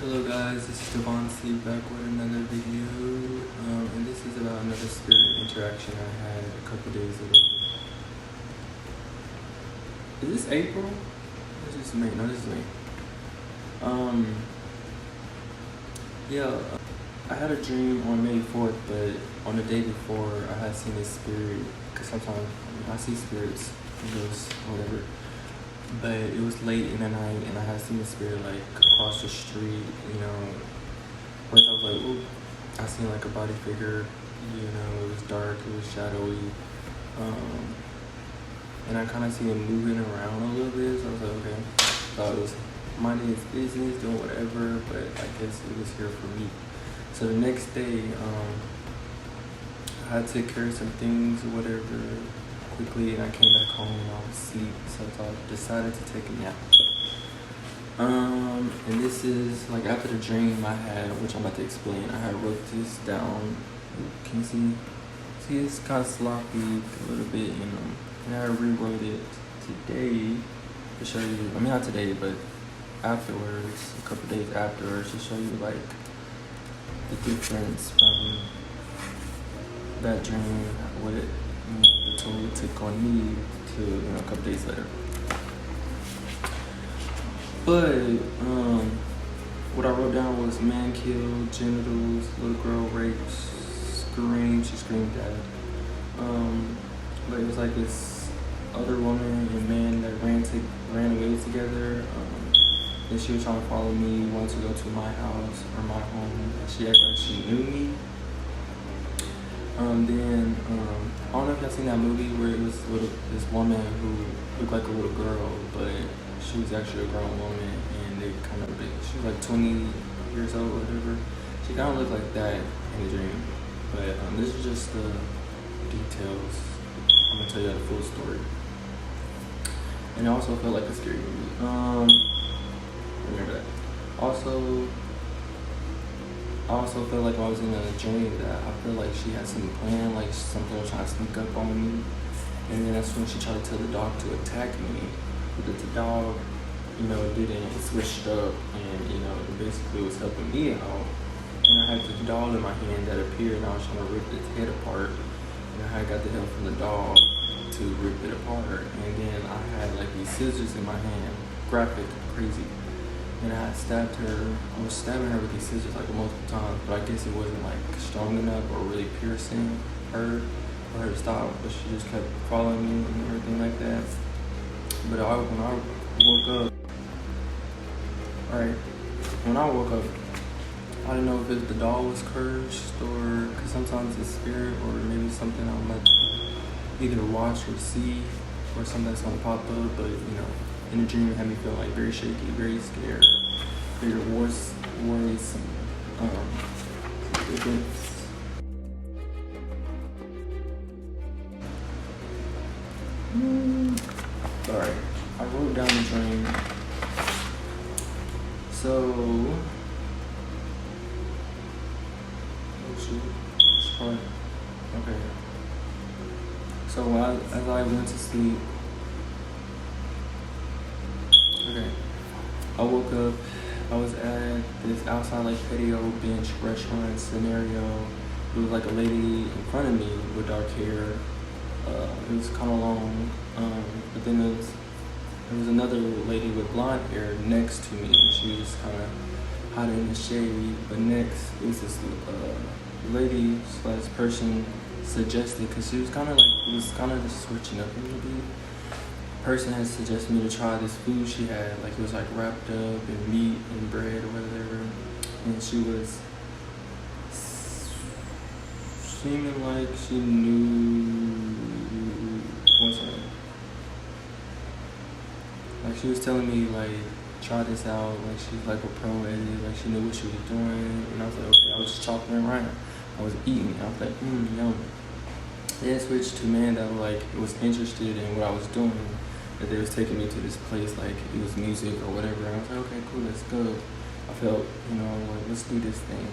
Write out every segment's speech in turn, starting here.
Hello guys, this is Dvonsi back with another video, and this is about another spirit interaction I had a couple days ago. Is this April? This is May. No, this is May. Yeah, I had a dream on May 4th, but on the day before I had seen this spirit, because sometimes I see spirits, ghosts, whatever. But it was late in the night, and I had seen the spirit like across the street. First I was like, "Ooh!" I seen like a body figure. It was dark, it was shadowy, and I kind of seen it moving around a little bit. So I was like, okay, thought it was minding its business, doing whatever. But I guess it was here for me. So the next day, I had to take care of some things or whatever quickly, and I came back home and I was asleep, so I decided to take a nap. And this is like after the dream I had, which I'm about to explain. I had wrote this down. Can you see? See, it's kind of sloppy a little bit, and I rewrote it today to show you. I mean, not today, but afterwards, a couple days afterwards, to show you like the difference from that dream, what it the toll it took on me to a couple days later. But what I wrote down was man killed, genitals, little girl raped, she screamed dad. But it was like this other woman and man that ran away together. And she was trying to follow me, wanted to go to my house or my home. She acted like she knew me. Then I don't know if y'all seen that movie where it was this woman who looked like a little girl, but she was actually a grown woman, and she was like 20 years old or whatever. She kind of looked like that in the dream, but this is just the details. I'm gonna tell you the full story. And it also felt like a scary movie. Remember that. I also felt like I was in a dream that I feel like she had some plan, like something was trying to sneak up on me. And then that's when she tried to tell the dog to attack me. But the dog, didn't, it switched up, and, it basically was helping me out. And I had this doll in my hand that appeared, and I was trying to rip its head apart. And I had got the help from the dog to rip it apart. And then I had like these scissors in my hand, graphic, crazy. And I was stabbing her with these scissors like multiple times, but I guess it wasn't like strong enough or really piercing her for her to stop, but she just kept following me and everything like that. But when I woke up, I didn't know if the doll was cursed, or because sometimes it's spirit, or maybe something I'm about to either watch or see, or something that's gonna pop up. But in the dream, it had me feel like very shaky, very scared, very worrisome. Events. Alright, I wrote down the dream. So, as I went to sleep, I woke up, I was at this outside like patio bench restaurant scenario. It was like a lady in front of me with dark hair. It was kind of long, but then there was another lady with blonde hair next to me. She was kind of hiding in the shade. But next, it was this lady / person suggested, because she was kind of just switching up a little bit. Person had suggested me to try this food she had, like it was like wrapped up in meat and bread or whatever, and she was seeming like she knew what's up. Like she was telling me like try this out, like she's like a pro at it, like she knew what she was doing, and I was like okay. I was just chopping it around, I was eating, I was like yum. Then switched to man that was interested in what I was doing. That they was taking me to this place, like it was music or whatever. And I was like, okay, cool, let's go. I felt, like let's do this thing.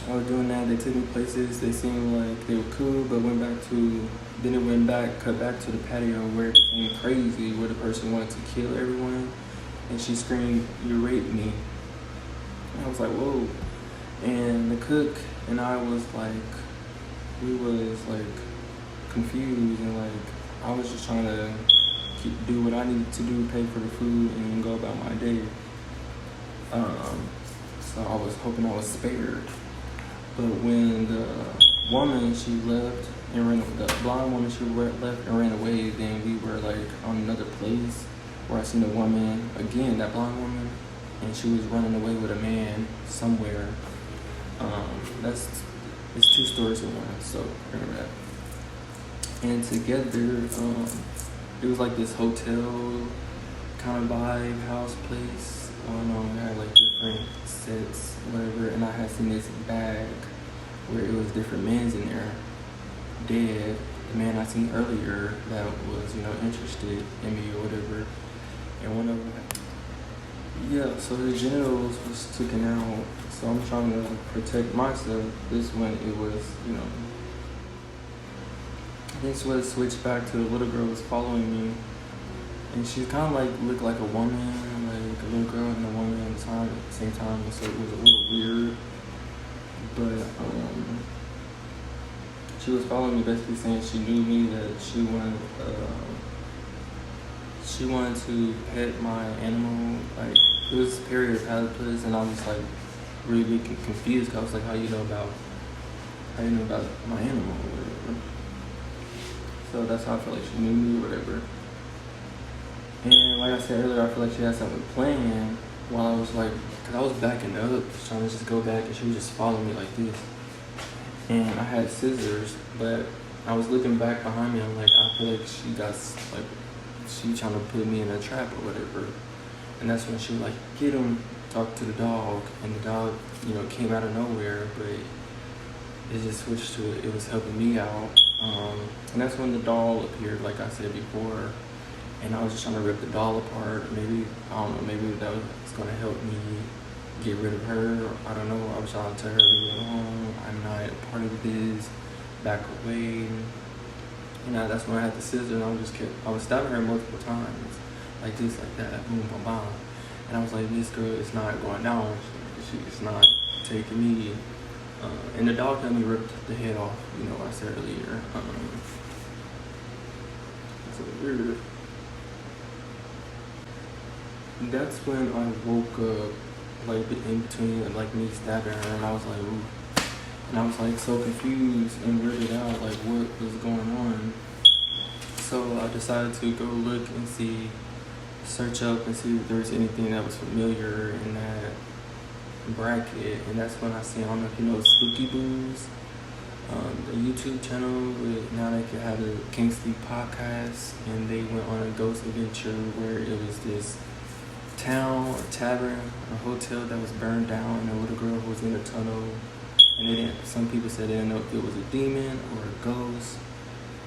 I was doing that. They took me places. They seemed like they were cool, but cut back to the patio where it became crazy, where the person wanted to kill everyone. and she screamed, "You raped me." And I was like, whoa. And the cook and I was like, we was like confused, and like I was just trying to do what I needed to do, pay for the food, and go about my day. So I was hoping I was spared. But when the woman, she left and ran, the blind woman, she left and ran away, then we were like on another place where I seen a woman, again, that blind woman, and she was running away with a man somewhere. It's two stories in one, so remember that. And together, it was like this hotel kind of vibe, house place. I don't know, it had like different sets, whatever, and I had seen this bag where it was different men's in there, dead. The man I seen earlier that was, interested in me or whatever. And one of them, yeah, so his genitals was taken out. So I'm trying to protect myself. This one, it was, this was switched back to the little girl was following me. And she kind of like looked like a woman, like a little girl and a woman at the same time. So it was a little weird. But she was following me, basically saying she knew me, that she wanted to pet my animal. Like, it was Perrier platypus, and I was like really confused. Cause I was like, how you know about my animal or whatever. So that's how I felt like she knew me or whatever. And like I said earlier, I feel like she had something planned while I was like, cause I was backing up, trying to just go back, and she was just following me like this. And I had scissors, but I was looking back behind me. I'm like, I feel like she trying to put me in a trap or whatever. And that's when she was like, get him, talk to the dog. And the dog, came out of nowhere, but it just switched to it was helping me out. And that's when the doll appeared, like I said before. And I was just trying to rip the doll apart. Maybe, I don't know, maybe that was going to help me get rid of her. I don't know. I was trying to tell her, leave me alone. I'm not a part of this. Back away. That's when I had the scissors, and I was stabbing her multiple times. Like this, like that, boom, boom, boom. And I was like, this girl is not going down. She's not taking me. And the dog had me ripped the head off, what I said earlier. So weird. That's when I woke up, like in between, like me stabbing her, and I was like, ooh. And I was like so confused and weirded out, like what was going on. So I decided to go look and search up and see if there was anything that was familiar in that bracket. And that's when I seen, I don't know if you know Spookyboo's, the YouTube channel, now they can have the CantSleepPodcast, and they went on a ghost adventure where it was this town, a tavern, a hotel that was burned down, and a little girl who was in a tunnel. And some people said they didn't know if it was a demon or a ghost.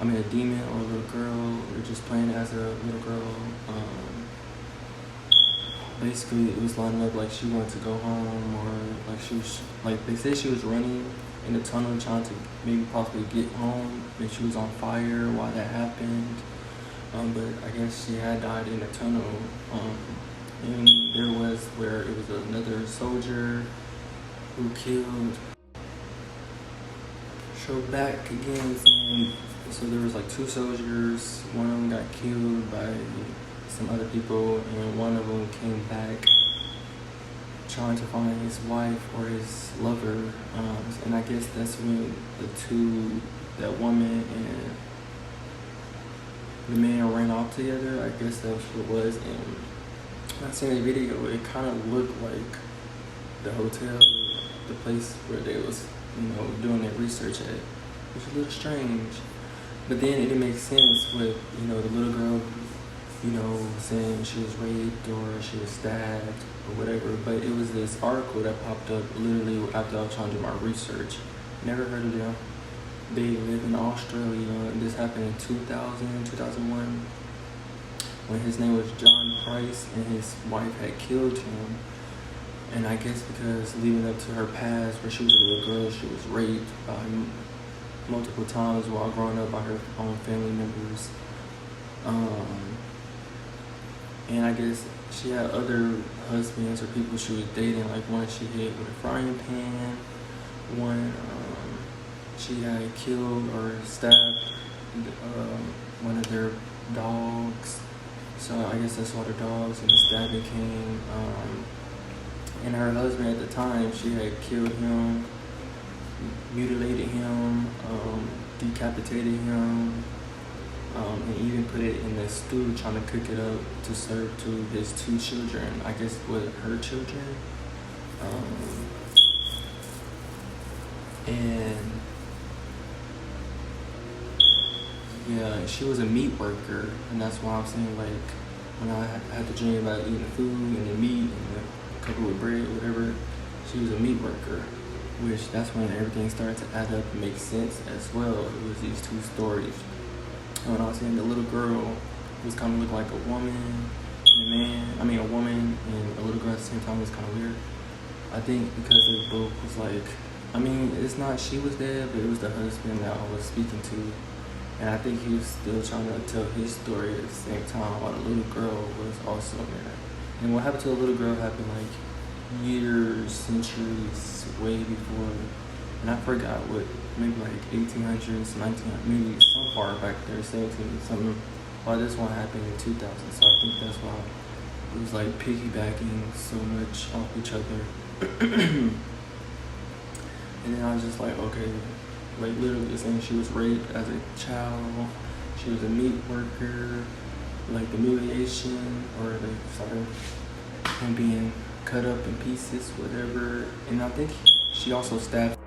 A demon or a little girl, or just playing as a little girl. Basically, it was lining up like she wanted to go home, or like she was, like they said she was running in the tunnel trying to maybe possibly get home, and she was on fire while that happened. But I guess she had died in the tunnel. And there was where it was another soldier who killed. So back again, so there was like two soldiers. One of them got killed by some other people, and one of them came back trying to find his wife or his lover. And I guess that's when that woman and the man ran off together. I guess that's what it was. And when I seen the video, it kind of looked like the hotel, the place where they was, doing their research at, which was a little strange. But then it didn't make sense with, the little girl, saying she was raped or she was stabbed or whatever. But it was this article that popped up literally after I was trying to do my research. Never heard of them. They live in Australia. This happened in 2001, when his name was John Price and his wife had killed him. And I guess because leading up to her past, where she was a little girl, she was raped by multiple times while growing up by her own family members. And I guess she had other husbands or people she was dating. Like one she hit with a frying pan. One she had killed or stabbed one of their dogs. So I guess that's why the dogs and the stabbing came. And her husband at the time, she had killed him, mutilated him, decapitated him, and even put it in the stew, trying to cook it up to serve to his 2 children. I guess with her children. And yeah, she was a meat worker, and that's why I'm saying, like, when I had the dream about eating the food and the meat and the couple with bread, whatever, she was a meat worker, which that's when everything started to add up and make sense as well. It was these 2 stories. And when I was saying the little girl was kind of looked like a woman and a woman and a little girl at the same time was kind of weird. I think because they both was like, it's not she was dead, but it was the husband that I was speaking to. And I think he was still trying to tell his story at the same time while the little girl was also there. And what happened to the little girl happened like years, centuries, way before. And I forgot what, maybe like 1800s, 1900s, maybe so far back there, 17 something. Why this one happened in 2000. So I think that's why it was like piggybacking so much off each other. And then I was just like, okay, like literally saying she was raped as a child, she was a meat worker, like the mutilation or him being cut up in pieces, whatever. And I think she also stabbed.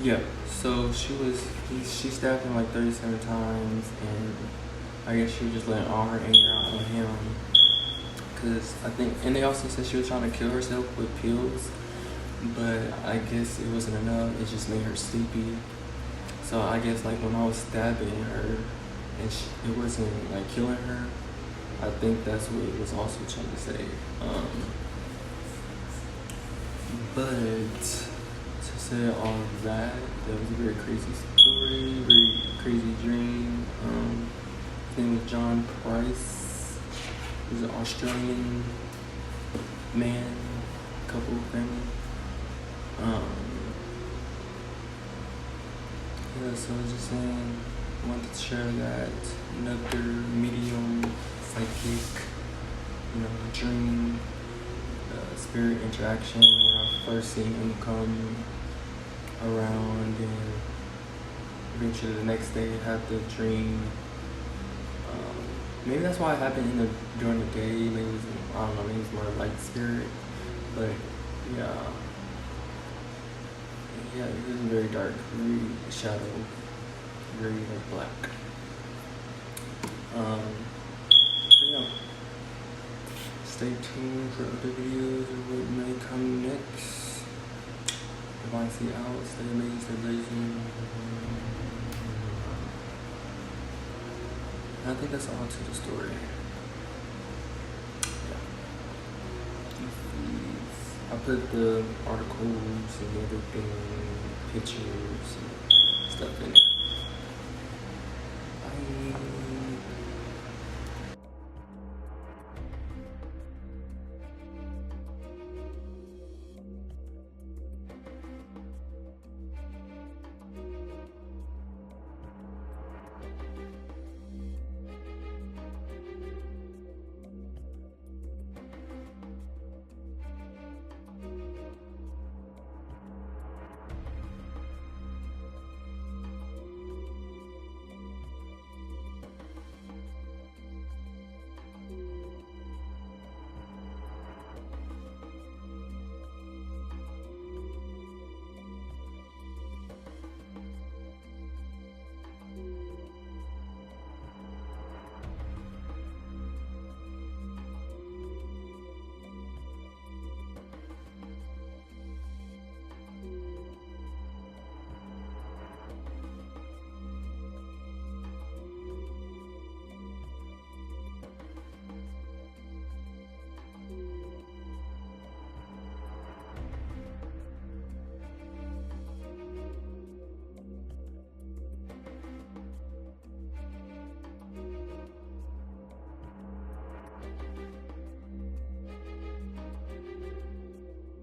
Yeah, so she stabbed him like 37 times, and I guess she was just letting all her anger out on him. Cause I think, and they also said she was trying to kill herself with pills. But I guess it wasn't enough. It just made her sleepy. So I guess like when I was stabbing her, and it wasn't like killing her. I think that's what it was also trying to say. But to say all of that, that was a very crazy story, very crazy dream. His name was John Price. He's an Australian man, couple, family. Yeah, so I was just saying, I wanted to share that another medium, psychic, dream, spirit interaction when I first seen him come around, and eventually the next day had the dream. Maybe that's why it happened during the day. Maybe it was, I don't know, maybe it's more light spirit, but yeah. Yeah, it was very dark, very shadow, very like black. Yeah. Stay tuned for other videos of what may come next. Dvonsi out, stay amazing, stay blazing. I think that's all to the story. I put the articles and everything, pictures and stuff in it.